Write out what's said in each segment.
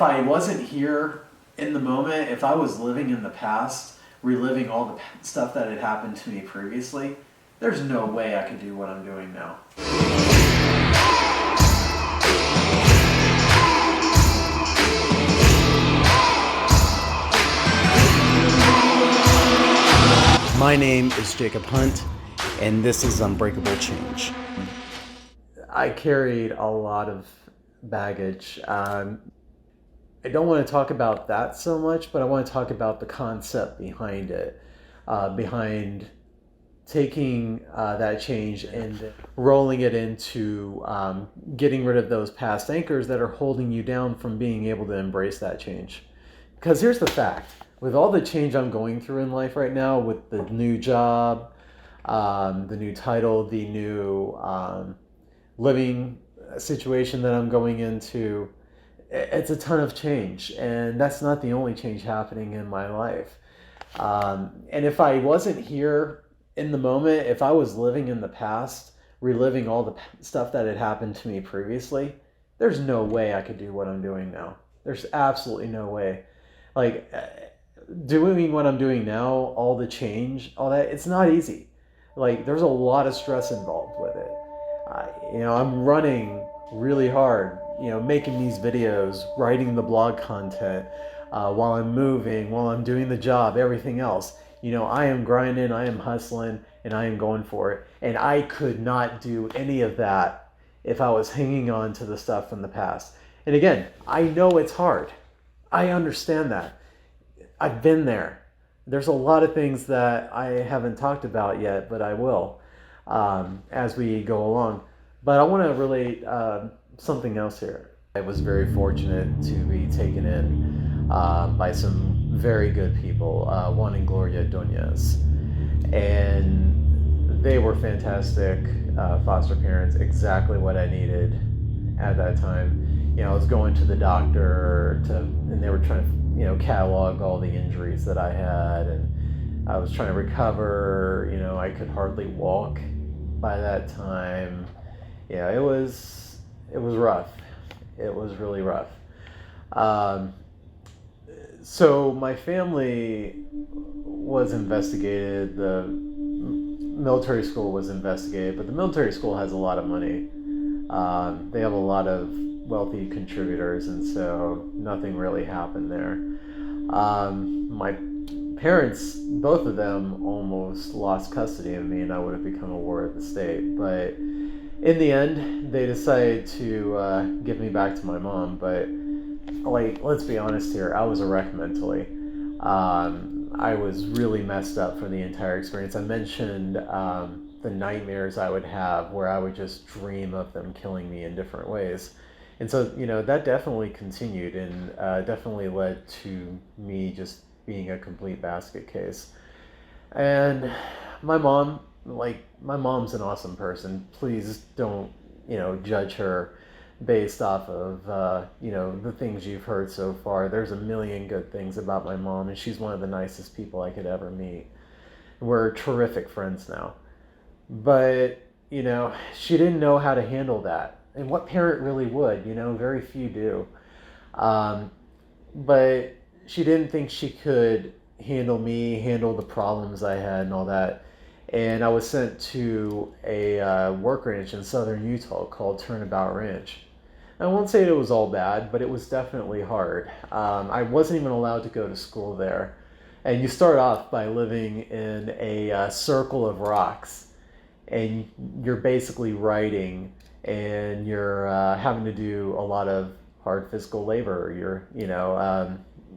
if I wasn't here in the moment, if I was living in the past, reliving all the stuff that had happened to me previously, there's no way I could do what I'm doing now. My name is Jacob Hunt, and this is Unbreakable Change. I carried a lot of baggage. I don't want to talk about that so much, but I want to talk about the concept behind it, behind taking that change and rolling it into getting rid of those past anchors that are holding you down from being able to embrace that change. Because here's the fact. With all the change I'm going through in life right now, with the new job, the new title, the new living situation that I'm going into, it's a ton of change. And that's not the only change happening in my life. And if I wasn't here in the moment, if I was living in the past, reliving all the stuff that had happened to me previously, there's no way I could do what I'm doing now. There's absolutely no way. Like, doing what I'm doing now, all the change, all that, it's not easy. Like, there's a lot of stress involved with it. I'm running really hard, making these videos, writing the blog content, while I'm moving, while I'm doing the job, everything else. I am grinding, I am hustling, and I am going for it. And I could not do any of that if I was hanging on to the stuff from the past. And again, I know it's hard. I understand that. I've been there. There's a lot of things that I haven't talked about yet, but I will as we go along. But I want to relate something else here. I was very fortunate to be taken in by some very good people, Juan and Gloria Doñez. And they were fantastic foster parents, exactly what I needed at that time. I was going to the doctor and they were trying to catalog all the injuries that I had, and I was trying to recover. I could hardly walk by that time. It was rough. It was really rough. So my family was investigated, the military school was investigated, but the military school has a lot of money. They have a lot of wealthy contributors, and so nothing really happened there. My parents, both of them, almost lost custody of me, and I would have become a ward of the state. But in the end, they decided to give me back to my mom. But let's be honest here, I was a wreck mentally. I was really messed up for the entire experience. I mentioned the nightmares I would have where I would just dream of them killing me in different ways. And so, that definitely continued and definitely led to me just being a complete basket case. And my mom's an awesome person. Please don't, judge her based off of, the things you've heard so far. There's a million good things about my mom, and she's one of the nicest people I could ever meet. We're terrific friends now. But, she didn't know how to handle that. And what parent really would? Very few do. But she didn't think she could handle me, handle the problems I had and all that. And I was sent to a work ranch in southern Utah called Turnabout Ranch. I won't say it was all bad, but it was definitely hard. I wasn't even allowed to go to school there. And you start off by living in a circle of rocks. And you're basically writing, and you're having to do a lot of hard physical labor. You're,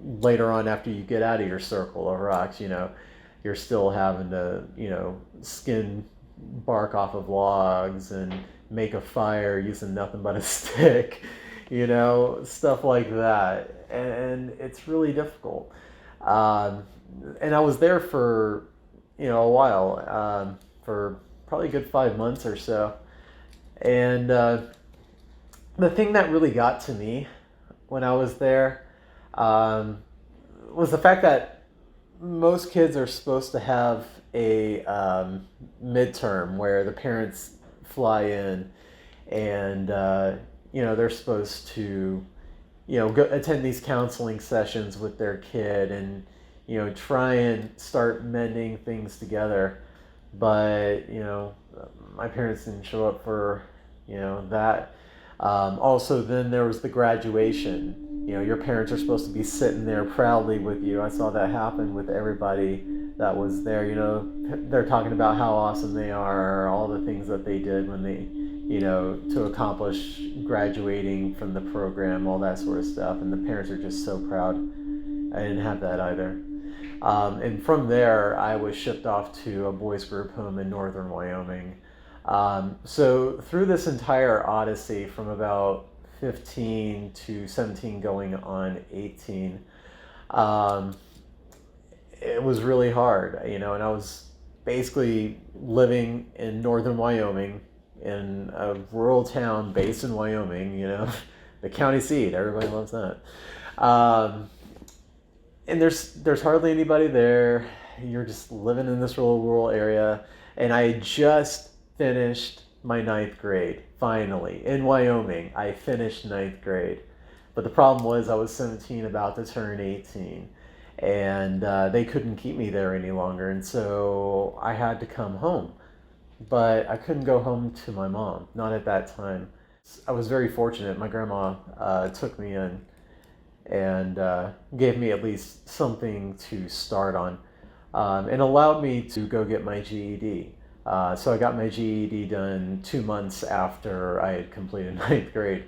later on after you get out of your circle of rocks, you're still having to, skin bark off of logs and make a fire using nothing but a stick, stuff like that. And it's really difficult. And I was there for, a while, for probably a good 5 months or so. And the thing that really got to me when I was there was the fact that most kids are supposed to have a midterm where the parents fly in and, they're supposed to go attend these counseling sessions with their kid and, try and start mending things together. But, my parents didn't show up for, that. Also, then there was the graduation. Your parents are supposed to be sitting there proudly with you. I saw that happen with everybody that was there. They're talking about how awesome they are, all the things that they did when they, to accomplish graduating from the program, all that sort of stuff. And the parents are just so proud. I didn't have that either. And from there, I was shipped off to a boys' group home in northern Wyoming. So through this entire odyssey from about 15 to 17 going on 18, it was really hard, and I was basically living in northern Wyoming in a rural town based in Wyoming, the county seat. Everybody loves that. And there's hardly anybody there. You're just living in this rural area. And I had just finished my ninth grade, finally. In Wyoming, I finished ninth grade. But the problem was I was 17, about to turn 18. And they couldn't keep me there any longer. And so I had to come home. But I couldn't go home to my mom, not at that time. I was very fortunate. My grandma took me in and gave me at least something to start on, and allowed me to go get my GED. So I got my GED done 2 months after I had completed ninth grade.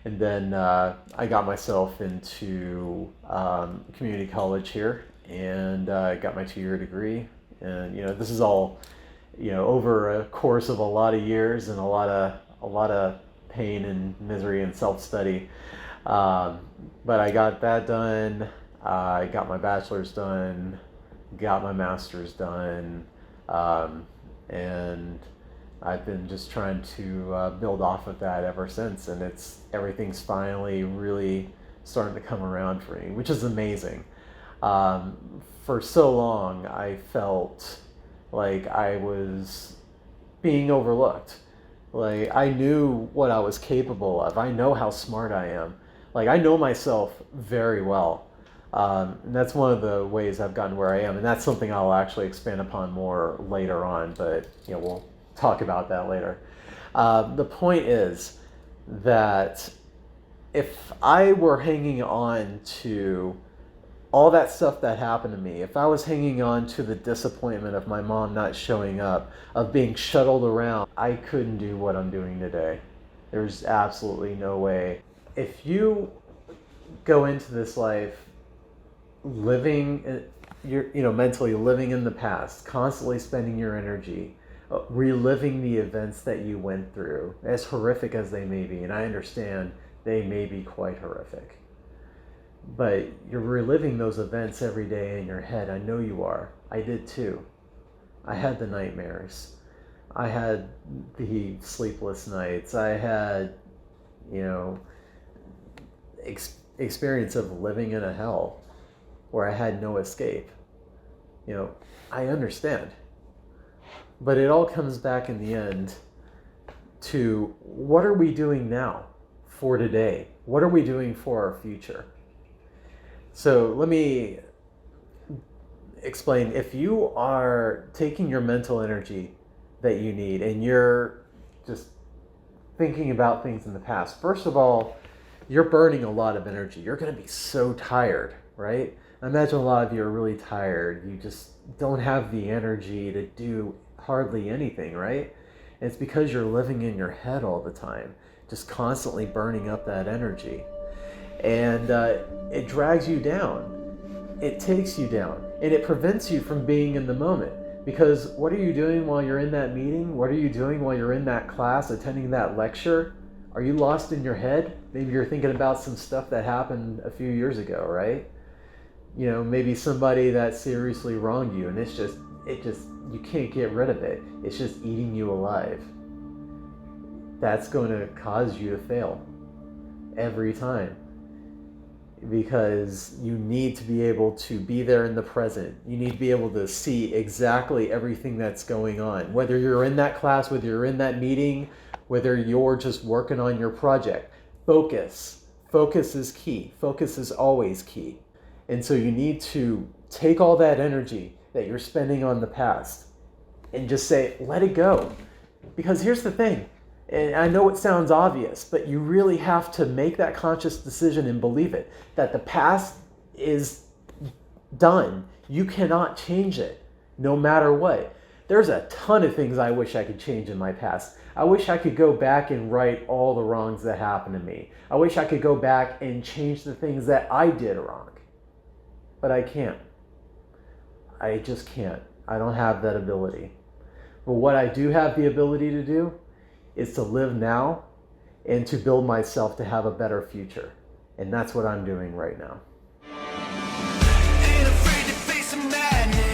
And then I got myself into community college here, and got my 2-year degree. And this is all over a course of a lot of years and a lot of pain and misery and self-study. But I got that done. I got my bachelor's done, got my master's done, and I've been just trying to build off of that ever since. And everything's finally really starting to come around for me, which is amazing. For so long, I felt like I was being overlooked. Like, I knew what I was capable of. I know how smart I am. Like, I know myself very well. And that's one of the ways I've gotten where I am. And that's something I'll actually expand upon more later on. But, we'll talk about that later. The point is that if I were hanging on to all that stuff that happened to me, if I was hanging on to the disappointment of my mom not showing up, of being shuttled around, I couldn't do what I'm doing today. There's absolutely no way. If you go into this life living, mentally living in the past, constantly spending your energy, reliving the events that you went through, as horrific as they may be, and I understand they may be quite horrific, but you're reliving those events every day in your head. I know you are. I did too. I had the nightmares. I had the sleepless nights. I had, experience of living in a hell where I had no escape. I understand. But it all comes back in the end to, what are we doing now for today? What are we doing for our future? So let me explain. If you are taking your mental energy that you need and you're just thinking about things in the past, first of all, you're burning a lot of energy. You're going to be so tired, right? I imagine a lot of you are really tired. You just don't have the energy to do hardly anything, right? And it's because you're living in your head all the time, just constantly burning up that energy. And it drags you down. It takes you down. And it prevents you from being in the moment. Because what are you doing while you're in that meeting? What are you doing while you're in that class, attending that lecture? Are you lost in your head? Maybe you're thinking about some stuff that happened a few years ago, right? Maybe somebody that seriously wronged you, and you can't get rid of it. It's just eating you alive. That's going to cause you to fail every time, because you need to be able to be there in the present. You need to be able to see exactly everything that's going on, whether you're in that class, whether you're in that meeting, whether you're just working on your project. Focus Focus is key. Focus is always key. And so you need to take all that energy that you're spending on the past and just say, let it go. Because here's the thing, and I know it sounds obvious, but you really have to make that conscious decision and believe it, that the past is done. You cannot change it, no matter what. There's a ton of things I wish I could change in my past. I wish I could go back and right all the wrongs that happened to me. I wish I could go back and change the things that I did wrong. But I can't. I just can't. I don't have that ability. But what I do have the ability to do is to live now and to build myself to have a better future. And that's what I'm doing right now. Ain't afraid to face the madness.